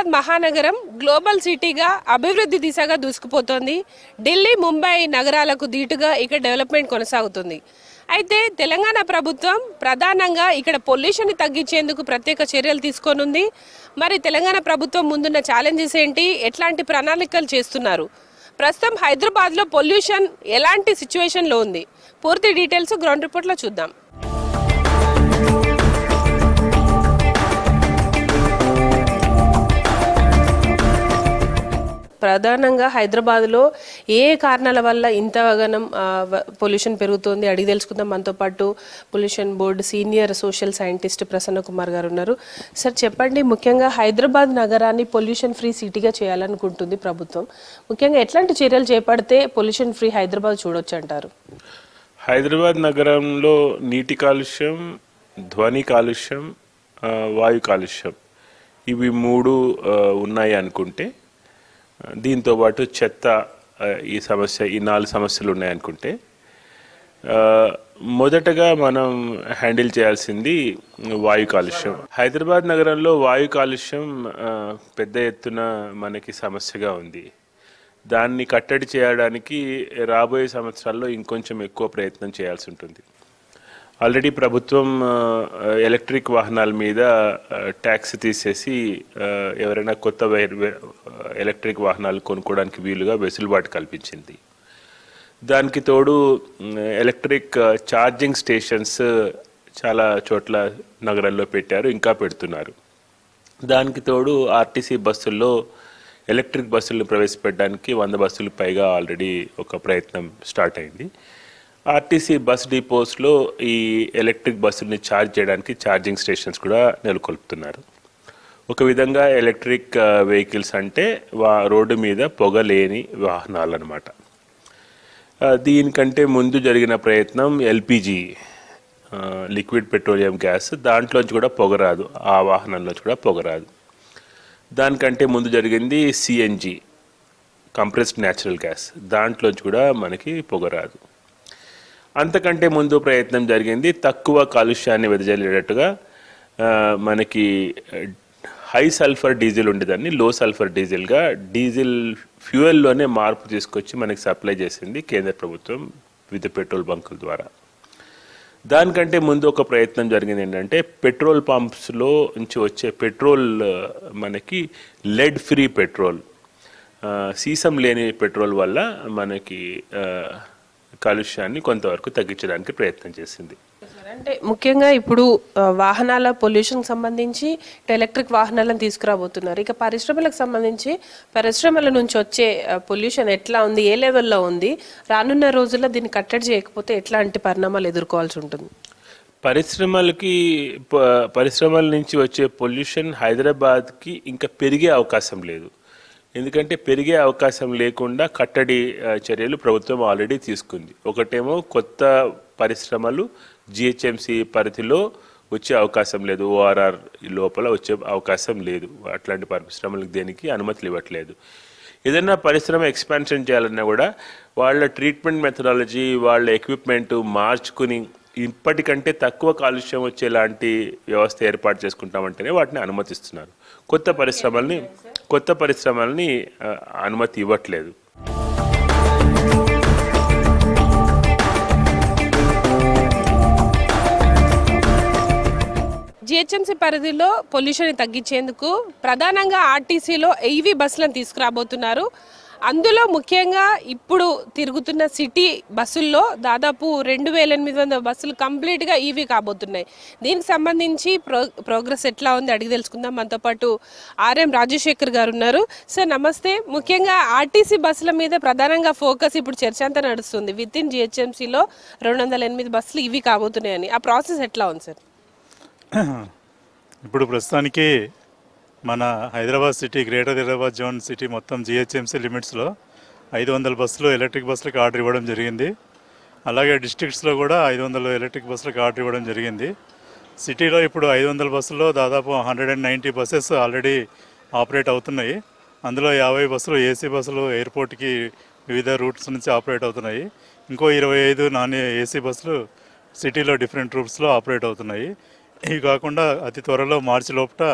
హైదరాబాద్ మహానగరం గ్లోబల్ సిటీగా అభివృద్ధి దిశగా దూసుకుపోతోంది. ఢిల్లీ, ముంబై నగరాలకు ధీటుగా ఇక్కడ డెవలప్మెంట్ కొనసాగుతుంది. అయితే తెలంగాణ ప్రభుత్వం ప్రధానంగా ఇక్కడ పొల్యూషన్ తగ్గించేందుకు ప్రత్యేక చర్యలు తీసుకోనుంది. మరి తెలంగాణ ప్రభుత్వం ముందున్న ఛాలెంజెస్ ఏంటి, ఎట్లాంటి ప్రణాళికలు చేస్తున్నారు, ప్రస్తుతం హైదరాబాద్లో పొల్యూషన్ ఎలాంటి సిచ్యువేషన్లో ఉంది, పూర్తి డీటెయిల్స్ గ్రౌండ్ రిపోర్ట్లో చూద్దాం. ప్రధానంగా హైదరాబాద్లో ఏ కారణాల వల్ల ఇంతగానం పొల్యూషన్ పెరుగుతుంది అడిగి తెలుసుకుందాం. మనతో పాటు pollution board senior social scientist Prasanna Kumar గారు ఉన్నారు. సార్ చెప్పండి, ముఖ్యంగా హైదరాబాద్ నగరాన్ని పొల్యూషన్ ఫ్రీ సిటీగా చేయాలనుకుంటుంది ప్రభుత్వం. ముఖ్యంగా ఎట్లాంటి చర్యలు చేపడితే పొల్యూషన్ ఫ్రీ హైదరాబాద్ చూడొచ్చు అంటారు? హైదరాబాద్ నగరంలో నీటి కాలుష్యం, ధ్వని కాలుష్యం, వాయు కాలుష్యం ఇవి మూడు ఉన్నాయి అనుకుంటే, దీంతో పాటు చెత్త ఈ 4 సమస్యలు ఉన్నాయనుకుంటే, మొదటగా మనం హ్యాండిల్ చేయాల్సింది వాయు కాలుష్యం. హైదరాబాద్ నగరంలో వాయు కాలుష్యం పెద్ద ఎత్తున మనకి సమస్యగా ఉంది. దాన్ని కట్టడి చేయడానికి రాబోయే సంవత్సరాల్లో ఇంకొంచెం ఎక్కువ ప్రయత్నం చేయాల్సి ఉంటుంది. ఆల్రెడీ ప్రభుత్వం ఎలక్ట్రిక్ వాహనాల మీద ట్యాక్స్ తీసేసి ఎవరైనా కొత్త ఎలక్ట్రిక్ వాహనాలు కొనుక్కోవడానికి వీలుగా వెసులుబాటు కల్పించింది. దానికి తోడు ఎలక్ట్రిక్ ఛార్జింగ్ స్టేషన్స్ చాలా చోట్ల నగరంలో పెట్టారు, ఇంకా పెడుతున్నారు. దానికి తోడు ఆర్టీసీ బస్సుల్లో ఎలక్ట్రిక్ బస్సులను ప్రవేశపెట్టడానికి 100 బస్సులు పైగా ఆల్రెడీ ఒక ప్రయత్నం స్టార్ట్ అయింది. ఆర్టీసీ బస్ డిపోస్లో ఈ ఎలక్ట్రిక్ బస్సుల్ని ఛార్జ్ చేయడానికి ఛార్జింగ్ స్టేషన్స్ కూడా నెలకొల్పుతున్నారు. ఒక విధంగా ఎలక్ట్రిక్ వెహికల్స్ అంటే రోడ్డు మీద పొగ లేని వాహనాలు అన్నమాట. దీనికంటే ముందు జరిగిన ప్రయత్నం ఎల్పిజి, లిక్విడ్ పెట్రోలియం గ్యాస్, దాంట్లోంచి కూడా పొగ రాదు, ఆ వాహనంలోంచి కూడా పొగ రాదు. దానికంటే ముందు జరిగింది సిఎన్జి, కంప్రెస్డ్ న్యాచురల్ గ్యాస్, దాంట్లోంచి కూడా మనకి పొగ రాదు. అంతకంటే ముందు ప్రయత్నం జరిగింది తక్కువ కాలుష్యాన్ని వెదజల్లేటట్టుగా మనకి హై సల్ఫర్ డీజిల్ ఉండేదాన్ని లో సల్ఫర్ డీజిల్గా, డీజిల్ ఫ్యూయల్లోనే మార్పు తీసుకొచ్చి మనకి సప్లై చేసింది కేంద్ర ప్రభుత్వం వివిధ పెట్రోల్ బంకుల ద్వారా. దానికంటే ముందు ఒక ప్రయత్నం జరిగింది ఏంటంటే, పెట్రోల్ పంప్స్లో నుంచి వచ్చే పెట్రోల్ మనకి లెడ్ ఫ్రీ పెట్రోల్, సీసం లేని పెట్రోల్ వల్ల మనకి కాలుష్యాన్ని కొంతవరకు తగ్గించడానికి ప్రయత్నం చేసింది. అంటే ముఖ్యంగా ఇప్పుడు వాహనాల పొల్యూషన్ సంబంధించి ఎలక్ట్రిక్ వాహనాలను తీసుకురాబోతున్నారు. ఇక పరిశ్రమలకు సంబంధించి పరిశ్రమల నుంచి వచ్చే పొల్యూషన్ ఎట్లా ఉంది, ఏ లెవెల్లో ఉంది, రానున్న రోజుల్లో దీన్ని కట్టడి చేయకపోతే ఎట్లాంటి పరిణామాలు ఎదుర్కోవాల్సి ఉంటుంది? పరిశ్రమల నుంచి వచ్చే పొల్యూషన్ హైదరాబాద్కి ఇంకా పెరిగే అవకాశం లేదు. ఎందుకంటే పెరిగే అవకాశం లేకుండా కట్టడి చర్యలు ప్రభుత్వం ఆల్రెడీ తీసుకుంది. ఒకటేమో కొత్త పరిశ్రమలు జిహెచ్ఎంసి పరిధిలో వచ్చే అవకాశం లేదు, ఓఆర్ఆర్ లోపల వచ్చే అవకాశం లేదు. అట్లాంటి పరిశ్రమలకు దేనికి అనుమతులు ఇవ్వట్లేదు. ఏదైనా పరిశ్రమ ఎక్స్పాన్షన్ చేయాలన్నా కూడా వాళ్ళ ట్రీట్మెంట్ మెథడాలజీ, వాళ్ళ ఎక్విప్మెంట్ మార్చుకుని ఇప్పటికంటే తక్కువ కాలుష్యం వచ్చేలాంటి వ్యవస్థ ఏర్పాటు చేసుకుంటామంటేనే వాటిని అనుమతిస్తున్నారు. కొత్త పరిశ్రమల్ని అనుమతి ఇవ్వట్లేదు. జిహెచ్ఎంసీ పరిధిలో పొల్యూషన్ తగ్గించేందుకు ప్రధానంగా ఆర్టీసీలో ఈవీ బస్సులను తీసుకురాబోతున్నారు. అందులో ముఖ్యంగా ఇప్పుడు తిరుగుతున్న సిటీ బస్సుల్లో దాదాపు 2800 బస్సులు కంప్లీట్గా ఈవీ కాబోతున్నాయి. దీనికి సంబంధించి ప్రోగ్రెస్ ఎట్లా ఉంది అడిగి తెలుసుకుందాం. మనతో పాటు ఆర్ఎం రాజశేఖర్ గారు ఉన్నారు. సార్ నమస్తే. ముఖ్యంగా ఆర్టీసీ బస్సుల మీద ప్రధానంగా ఫోకస్ ఇప్పుడు చర్చ అంతా నడుస్తుంది. విత్ ఇన్ జిహెచ్ఎంసీలో 208 బస్సులు ఈవీ కాబోతున్నాయని. ఆ ప్రాసెస్ ఎట్లా ఉంది సార్? ఇప్పుడు ప్రస్తుతానికి మన Hyderabad city, greater Hyderabad zone city మొత్తం జిహెచ్ఎంసీ లిమిట్స్లో 500 బస్సులు ఎలక్ట్రిక్ బస్సులకు ఆర్డర్ ఇవ్వడం జరిగింది. అలాగే డిస్ట్రిక్ట్స్లో కూడా 500 ఎలక్ట్రిక్ బస్సులకు ఆర్డర్ ఇవ్వడం జరిగింది. సిటీలో ఇప్పుడు 500 బస్సుల్లో దాదాపు 190 బస్సెస్ ఆల్రెడీ ఆపరేట్ అవుతున్నాయి. అందులో 50 బస్సులు ఏసీ బస్సులు ఎయిర్పోర్ట్కి వివిధ రూట్స్ నుంచి ఆపరేట్ అవుతున్నాయి. ఇంకో 25 నాన్ ఏసీ బస్సులు సిటీలో డిఫరెంట్ రూట్స్లో ఆపరేట్ అవుతున్నాయి. ఇవి కాకుండా అతి త్వరలో మార్చి లోపల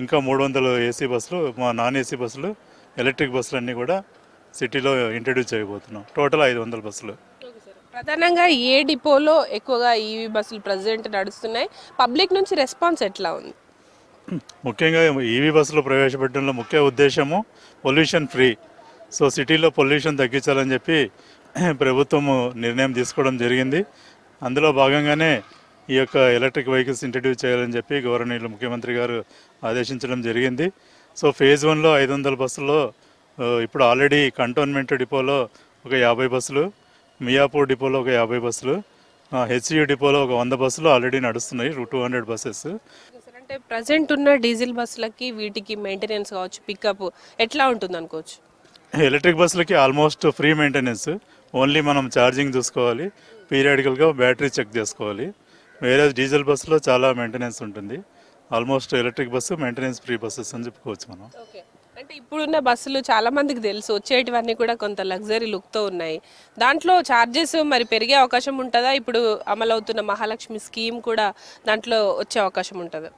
ఇంకా 300 ఏసీ బస్సులు, మా నాన్ ఏసీ బస్సులు, ఎలక్ట్రిక్ బస్సులు అన్నీ కూడా సిటీలో ఇంట్రడ్యూస్ చేయబోతున్నాం. టోటల్ 500 బస్సులు. ప్రధానంగా ఏ డిపోలో ఎక్కువగా ఈవీ బస్సులు ప్రజెంట్ నడుస్తున్నాయి? పబ్లిక్ నుంచి రెస్పాన్స్ ఎట్లా ఉంది? ముఖ్యంగా ఈవీ బస్సులు ప్రవేశపెట్టడంలో ముఖ్య ఉద్దేశము పొల్యూషన్ ఫ్రీ. సో సిటీలో పొల్యూషన్ తగ్గించాలని చెప్పి ప్రభుత్వం నిర్ణయం తీసుకోవడం జరిగింది. అందులో భాగంగానే ఈ యొక్క ఎలక్ట్రిక్ వెహికల్స్ ఇంట్రడ్యూస్ చేయాలని చెప్పి గవర్నర్ ముఖ్యమంత్రి గారు ఆదేశించడం జరిగింది. సో ఫేజ్ 1లో 500 బస్సుల్లో ఇప్పుడు ఆల్రెడీ కంటోన్మెంట్ డిపోలో ఒక 50 బస్సులు, మియాపూర్ డిపోలో ఒక 50 బస్సులు, హెచ్సియు డిపోలో ఒక 100 బస్సులు ఆల్రెడీ నడుస్తున్నాయి, 200 బస్సెస్. అంటే ప్రజెంట్ ఉన్న డీజిల్ బస్సులకి వీటికి మెయింటెనెన్స్ కావచ్చు, పికప్ ఎట్లా ఉంటుంది అనుకోవచ్చు? ఎలక్ట్రిక్ బస్సులకి ఆల్మోస్ట్ ఫ్రీ మెయింటెనెన్స్. ఓన్లీ మనం ఛార్జింగ్ చూసుకోవాలి, పీరియాడికల్గా బ్యాటరీ చెక్ చేసుకోవాలి. వేరే డీజిల్ బస్సులో చాలా మెయింటెనెన్స్ ఉంటుంది. Almost electric bus maintenance free buses అని చెప్పుకోవచ్చు మనం. అంటే ఇప్పుడున్న బస్సులు చాలా మందికి తెలుసు, వచ్చేటివన్నీ కూడా కొంత లగ్జరీ లుక్తో ఉన్నాయి. దాంట్లో ఛార్జెస్ మరి పెరిగే అవకాశం ఉంటుందా? ఇప్పుడు అమలవుతున్న మహాలక్ష్మి స్కీమ్ కూడా దాంట్లో వచ్చే అవకాశం ఉంటుందా?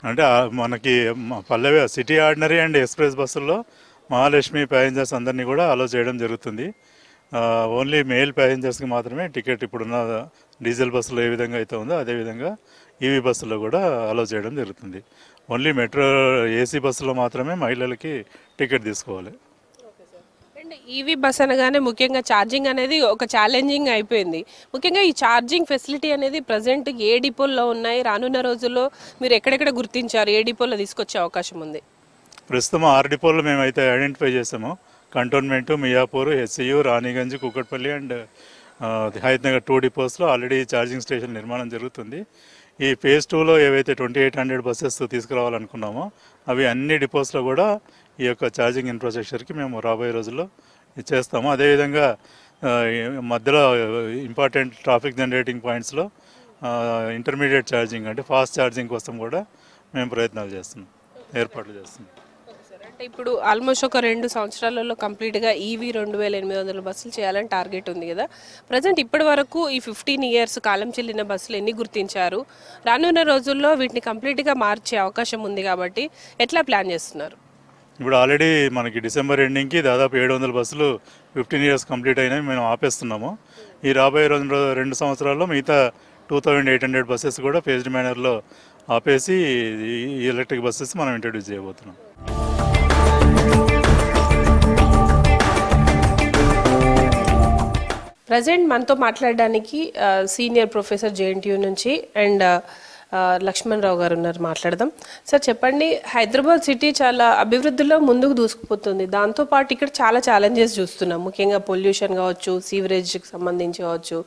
అంటే మనకి పల్లె సిటీ ఆర్డినరీ అండ్ ఎక్స్ప్రెస్ బస్సుల్లో మహాలక్ష్మి ప్యాసింజర్స్ అందరినీ కూడా అలో చేయడం జరుగుతుంది. ఓన్లీ మెయిల్ ప్యాసింజర్స్కి మాత్రమే టికెట్ ఇప్పుడున్న డీజిల్ బస్సులో ఏ విధంగా అయితే ఉందో అదేవిధంగా ఈవీ బస్సులో కూడా అలో చేయడం జరుగుతుంది. ఓన్లీ మెట్రో ఏసీ బస్సులో మాత్రమే మహిళలకి టికెట్ తీసుకోవాలి. అండ్ ఈవీ బస్ అనగానే ముఖ్యంగా ఛార్జింగ్ అనేది ఒక ఛాలెంజింగ్ అయిపోయింది. ముఖ్యంగా ఈ ఛార్జింగ్ ఫెసిలిటీ అనేది ప్రజెంట్ ఏ డిపోల్లో ఉన్నాయి? రానున్న రోజుల్లో మీరు ఎక్కడెక్కడ గుర్తించారు? ఏ డిపోలో తీసుకొచ్చే అవకాశం ఉంది? ప్రస్తుతం 6 డిపోలు మేమైతే ఐడెంటిఫై చేసాము. Cantonment, Miyapur, HCU, Ranigunj, Kukatpally and Hayat Nagar 2 డిపోస్లో ఆల్రెడీ ఛార్జింగ్ స్టేషన్ నిర్మాణం జరుగుతుంది. ఈ ఫేజ్ 2లో ఏవైతే 2800 బస్సెస్ తీసుకురావాలనుకున్నామో అవి అన్ని డిపోస్లో కూడా ఈ యొక్క ఛార్జింగ్ ఇన్ఫ్రాస్ట్రక్చర్కి మేము రాబోయే రోజుల్లో చేస్తాము. అదేవిధంగా మధ్యలో ఇంపార్టెంట్ ట్రాఫిక్ జనరేటింగ్ పాయింట్స్లో ఇంటర్మీడియట్ ఛార్జింగ్ అంటే ఫాస్ట్ ఛార్జింగ్ కోసం కూడా మేము ప్రయత్నాలు చేస్తున్నాం, ఏర్పాట్లు చేస్తున్నాం. అంటే ఇప్పుడు ఆల్మోస్ట్ ఒక 2 సంవత్సరాలలో కంప్లీట్గా ఈవీ 2800 బస్సులు చేయాలని టార్గెట్ ఉంది కదా. ప్రజెంట్ ఇప్పటి వరకు ఈ 15 ఇయర్స్ కాలం చెల్లిన బస్సులు ఎన్ని గుర్తించారు? రానున్న రోజుల్లో వీటిని కంప్లీట్గా మార్చే అవకాశం ఉంది కాబట్టి ఎట్లా ప్లాన్ చేస్తున్నారు? ఇప్పుడు ఆల్రెడీ మనకి డిసెంబర్ ఎండింగ్కి దాదాపు 700 బస్సులు 15 ఇయర్స్ కంప్లీట్ అయినాయి, మేము ఆపేస్తున్నాము. ఈ రాబోయే 2 సంవత్సరాల్లో మిగతా 2800 బస్సెస్ కూడా ఫేజ్డ్ మేనర్లో ఆపేసి ఈ ఎలక్ట్రిక్ బస్సెస్ మనం ఇంట్రడ్యూస్ చేయబోతున్నాం. ప్రజెంట్ మనతో మాట్లాడడానికి సీనియర్ ప్రొఫెసర్ జేఎన్టీయూ నుంచి అండ్ లక్ష్మణ్ రావు గారు ఉన్నారు, మాట్లాడదాం. సార్ చెప్పండి, హైదరాబాద్ సిటీ చాలా అభివృద్ధిలో ముందుకు దూసుకుపోతుంది. దాంతోపాటు ఇక్కడ చాలా ఛాలెంజెస్ చూస్తున్నాం. ముఖ్యంగా పొల్యూషన్ కావచ్చు, సీవరేజ్కి సంబంధించి కావచ్చు,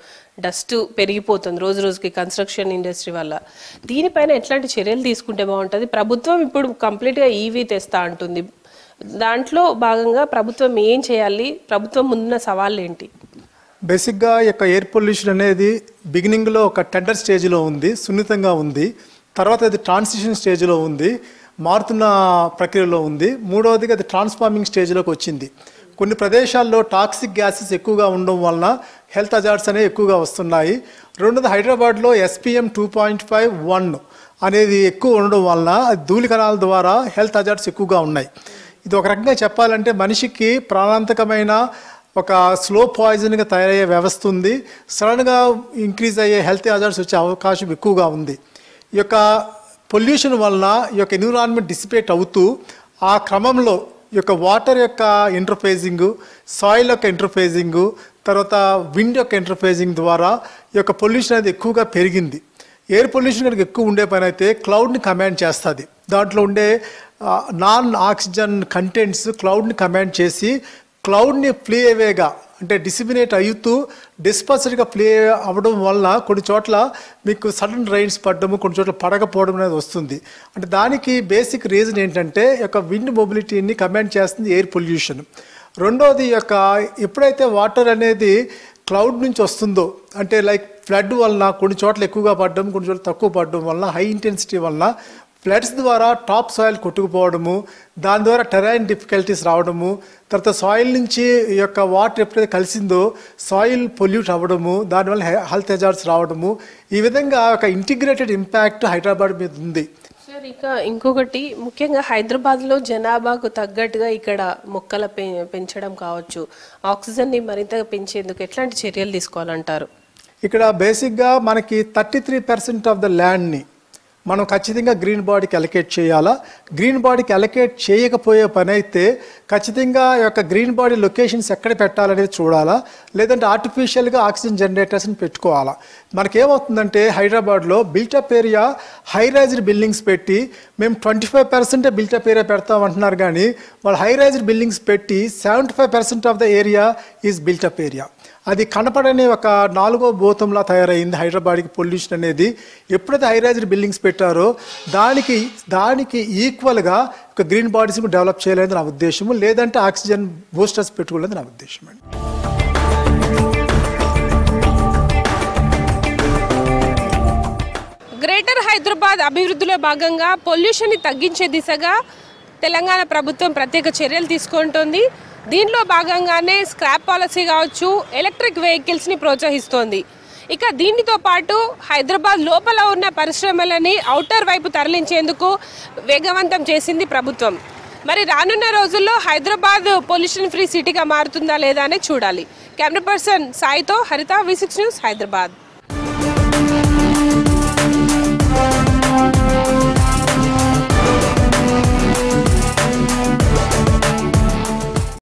డస్ట్ పెరిగిపోతుంది రోజు రోజుకి కన్స్ట్రక్షన్ ఇండస్ట్రీ వల్ల. దీనిపైన ఎట్లాంటి చర్యలు తీసుకుంటే బాగుంటుంది? ప్రభుత్వం ఇప్పుడు కంప్లీట్గా ఈవీ తెస్తా అంటుంది. దాంట్లో భాగంగా ప్రభుత్వం ఏం చేయాలి? ప్రభుత్వం ముందున్న సవాళ్ళు ఏంటి? బేసిక్గా ఈ యొక్క ఎయిర్ పొల్యూషన్ అనేది బిగినింగ్లో ఒక టెండర్ స్టేజ్లో ఉంది, సున్నితంగా ఉంది. తర్వాత అది ట్రాన్సిషన్ స్టేజ్లో ఉంది, మారుతున్న ప్రక్రియలో ఉంది. మూడవదిగా అది ట్రాన్స్ఫార్మింగ్ స్టేజ్లోకి వచ్చింది. కొన్ని ప్రదేశాల్లో టాక్సిక్ గ్యాసెస్ ఎక్కువగా ఉండడం వలన హెల్త్ హజార్డ్స్ అనేవి ఎక్కువగా వస్తున్నాయి. రెండోది హైదరాబాద్లో SPM 2.51 అనేది ఎక్కువ ఉండడం వలన ధూళి కణాల ద్వారా హెల్త్ హజార్డ్స్ ఎక్కువగా ఉన్నాయి. ఇది ఒక రకంగా చెప్పాలంటే మనిషికి ప్రాణాంతకమైన ఒక స్లో పాయిజన్గా తయారయ్యే వ్యవస్థ ఉంది. సడన్గా ఇంక్రీజ్ అయ్యే హెల్త్ హజార్డ్స్ వచ్చే అవకాశం ఎక్కువగా ఉంది. ఈ యొక్క పొల్యూషన్ వలన ఈ యొక్క ఎన్విరాన్మెంట్ డిసిపేట్ అవుతూ ఆ క్రమంలో ఈ యొక్క వాటర్ యొక్క ఇంటర్ఫేజింగ్, సాయిల్ యొక్క ఇంటర్ఫేజింగ్, తర్వాత విండ్ యొక్క ఇంటర్ఫేజింగ్ ద్వారా ఈ యొక్క పొల్యూషన్ అనేది ఎక్కువగా పెరిగింది. ఎయిర్ పొల్యూషన్ కనుక ఎక్కువ ఉండే పని అయితే క్లౌడ్ని కమాండ్ చేస్తుంది. దాంట్లో ఉండే నాన్ ఆక్సిజన్ కంటెంట్స్ క్లౌడ్ని కమాండ్ చేసి క్లౌడ్ని ఫ్లీ అవేగా అంటే డిసిమినేట్ అవుతూ డిస్పర్స్డ్గా ఫ్లీ అవ్వడం వల్ల కొన్ని చోట్ల మీకు సడన్ రైన్స్ పడడము, కొన్ని చోట్ల పడకపోవడం అనేది వస్తుంది. అంటే దానికి బేసిక్ రీజన్ ఏంటంటే యొక్క విండ్ మొబిలిటీని కమాండ్ చేస్తుంది ఎయిర్ పొల్యూషన్. రెండోది యొక్క ఎప్పుడైతే వాటర్ అనేది క్లౌడ్ నుంచి వస్తుందో అంటే లైక్ ఫ్లడ్ వలన కొన్ని చోట్ల ఎక్కువగా పడడం, కొన్ని చోట్ల తక్కువ పడడం వలన హై ఇంటెన్సిటీ వలన ఫ్లడ్స్ ద్వారా టాప్ సాయిల్ కొట్టుకుపోవడము, దాని ద్వారా టెరైన్ డిఫికల్టీస్ రావడము, తర్వాత సాయిల్ నుంచి ఈ యొక్క వాటర్ ఎప్పుడైతే కలిసిందో సాయిల్ పొల్యూట్ అవ్వడము, దానివల్ల హెల్త్ హజార్డ్స్ రావడము, ఈ విధంగా ఒక ఇంటిగ్రేటెడ్ ఇంపాక్ట్ హైదరాబాద్ మీద ఉంది. సార్ ఇక ఇంకొకటి ముఖ్యంగా హైదరాబాద్లో జనాభాకు తగ్గట్టుగా ఇక్కడ మొక్కల పెంచడం కావచ్చు, ఆక్సిజన్ని మరింత పెంచేందుకు ఎట్లాంటి చర్యలు తీసుకోవాలంటారు? ఇక్కడ బేసిక్గా మనకి 33% ఆఫ్ ద ల్యాండ్ని మనం ఖచ్చితంగా గ్రీన్ బాడీకి అలొకేట్ చేయాలా. గ్రీన్ బాడీకి అలొకేట్ చేయకపోయే పని అయితే ఖచ్చితంగా ఈ యొక్క గ్రీన్ బాడీ లొకేషన్స్ ఎక్కడ పెట్టాలనేది చూడాలా, లేదంటే ఆర్టిఫిషియల్గా ఆక్సిజన్ జనరేటర్స్ని పెట్టుకోవాలా. మనకేమవుతుందంటే హైదరాబాద్లో built-up area high raised buildings పెట్టి మేము 25% బిల్టప్ ఏరియా పెడతామంటున్నారు, కానీ వాళ్ళు హై రైజ్డ్ బిల్డింగ్స్ పెట్టి 75% of the area is built-up area. అది కనపడని ఒక 4వ భూతంలా తయారైంది హైదరాబాద్కి పొల్యూషన్ అనేది. ఎప్పుడైతే హై రైజ్డ్ బిల్డింగ్స్ పెట్టారో దానికి ఈక్వల్గా ఒక గ్రీన్ బాడీస్ డెవలప్ చేయలేదు నా ఉద్దేశము, లేదంటే ఆక్సిజన్ బూస్టర్స్ పెట్టుకోలేదు నా ఉద్దేశం అండి. గ్రేటర్ హైదరాబాద్ అభివృద్ధిలో భాగంగా పొల్యూషన్ని తగ్గించే దిశగా తెలంగాణ ప్రభుత్వం ప్రత్యేక చర్యలు తీసుకుంటోంది. దీనిలో భాగంగానే స్క్రాప్ పాలసీ కావచ్చు, ఎలక్ట్రిక్ వెహికల్స్ని ప్రోత్సహిస్తోంది. ఇక దీనితో పాటు హైదరాబాద్ లోపల ఉన్న పరిశ్రమలని ఔటర్ వైపు తరలించేందుకు వేగవంతం చేసింది ప్రభుత్వం. మరి రానున్న రోజుల్లో హైదరాబాద్ పొల్యూషన్ ఫ్రీ సిటీగా మారుతుందా లేదా అనేది చూడాలి. కెమెరా పర్సన్ సాయితో హరిత, V6 న్యూస్, హైదరాబాద్.